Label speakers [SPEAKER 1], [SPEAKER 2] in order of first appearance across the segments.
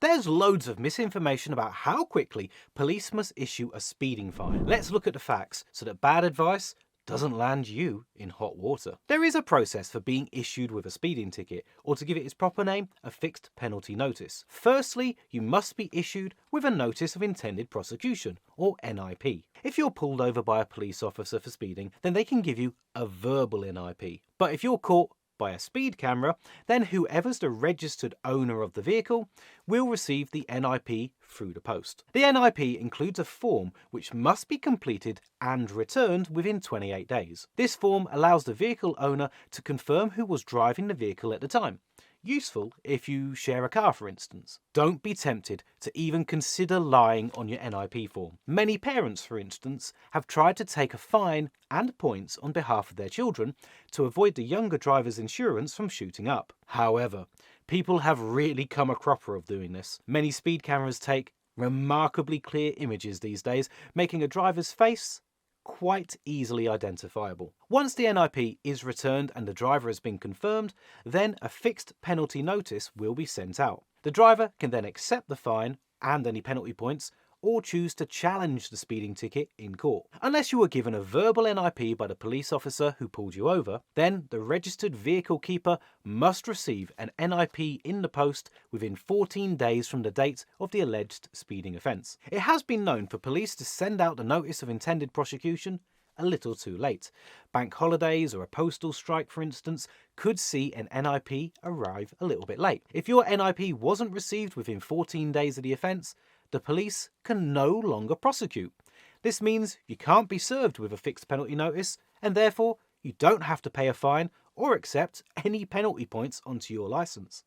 [SPEAKER 1] There's loads of misinformation about how quickly police must issue a speeding fine. Let's look at the facts so that bad advice doesn't land you in hot water. There is a process for being issued with a speeding ticket, or to give it its proper name, a fixed penalty notice. Firstly, you must be issued with a notice of intended prosecution, or NIP. If you're pulled over by a police officer for speeding, then they can give you a verbal NIP. But if you're caught by a speed camera, then whoever's the registered owner of the vehicle will receive the NIP through the post. The NIP includes a form which must be completed and returned within 28 days. This form allows the vehicle owner to confirm who was driving the vehicle at the time. Useful if you share a car, for instance. Don't be tempted to even consider lying on your NIP form. Many parents, for instance, have tried to take a fine and points on behalf of their children to avoid the younger driver's insurance from shooting up. However, people have really come a cropper of doing this. Many speed cameras take remarkably clear images these days, making a driver's face quite easily identifiable. Once the NIP is returned and the driver has been confirmed, then a fixed penalty notice will be sent out. The driver can then accept the fine and any penalty points, or choose to challenge the speeding ticket in court. Unless you were given a verbal NIP by the police officer who pulled you over, then the registered vehicle keeper must receive an NIP in the post within 14 days from the date of the alleged speeding offence. It has been known for police to send out the notice of intended prosecution a little too late. Bank holidays or a postal strike, for instance, could see an NIP arrive a little bit late. If your NIP wasn't received within 14 days of the offence, the police can no longer prosecute. This means you can't be served with a fixed penalty notice, and therefore you don't have to pay a fine or accept any penalty points onto your licence.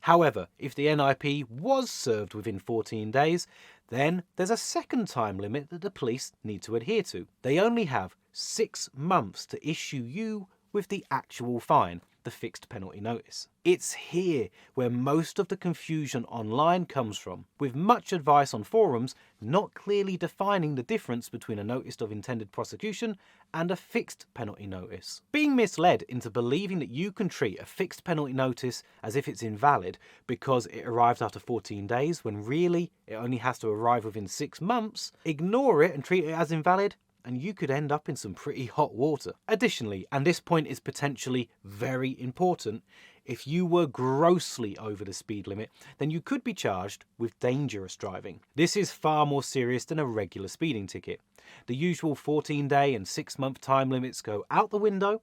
[SPEAKER 1] However, if the NIP was served within 14 days, then there's a second time limit that the police need to adhere to. They only have 6 months to issue you with the actual fine, the fixed penalty notice. It's here where most of the confusion online comes from, with much advice on forums not clearly defining the difference between a notice of intended prosecution and a fixed penalty notice. Being misled into believing that you can treat a fixed penalty notice as if it's invalid because it arrived after 14 days, when really it only has to arrive within 6 months, ignore it and treat it as invalid, and you could end up in some pretty hot water. Additionally, and this point is potentially very important, if you were grossly over the speed limit, then you could be charged with dangerous driving. This is far more serious than a regular speeding ticket. The usual 14-day and 6-month time limits go out the window,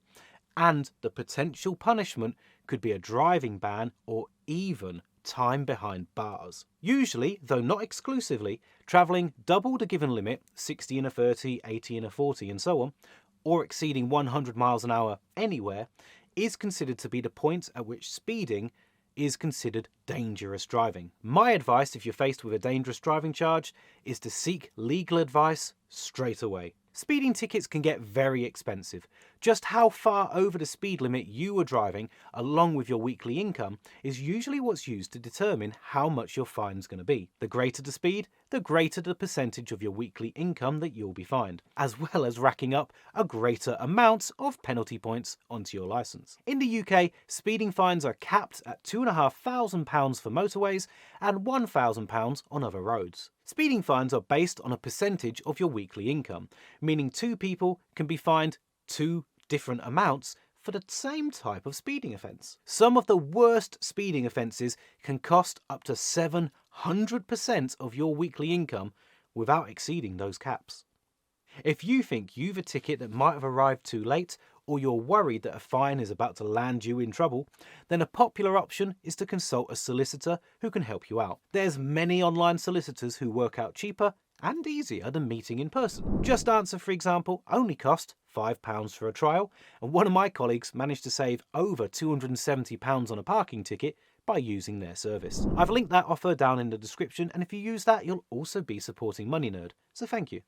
[SPEAKER 1] and the potential punishment could be a driving ban or even time behind bars. Usually, though not exclusively, travelling double the given limit, 60 in a 30, 80 in a 40 and so on, or exceeding 100 miles an hour anywhere, is considered to be the point at which speeding is considered dangerous driving. My advice if you're faced with a dangerous driving charge is to seek legal advice straight away. Speeding tickets can get very expensive. Just how far over the speed limit you were driving, along with your weekly income, is usually what's used to determine how much your fine's going to be. The greater the speed, the greater the percentage of your weekly income that you'll be fined, as well as racking up a greater amount of penalty points onto your licence. In the UK, speeding fines are capped at £2,500 for motorways and £1,000 on other roads. Speeding fines are based on a percentage of your weekly income, meaning 2 people can be fined 2 different amounts for the same type of speeding offence. Some of the worst speeding offences can cost up to 700% of your weekly income without exceeding those caps. If you think you've a ticket that might have arrived too late, or you're worried that a fine is about to land you in trouble, then a popular option is to consult a solicitor who can help you out. There's many online solicitors who work out cheaper and easier than meeting in person. JustAnswer, for example, only cost £5 for a trial, and one of my colleagues managed to save over £270 on a parking ticket by using their service. I've linked that offer down in the description, and if you use that, you'll also be supporting Money Nerd, so thank you.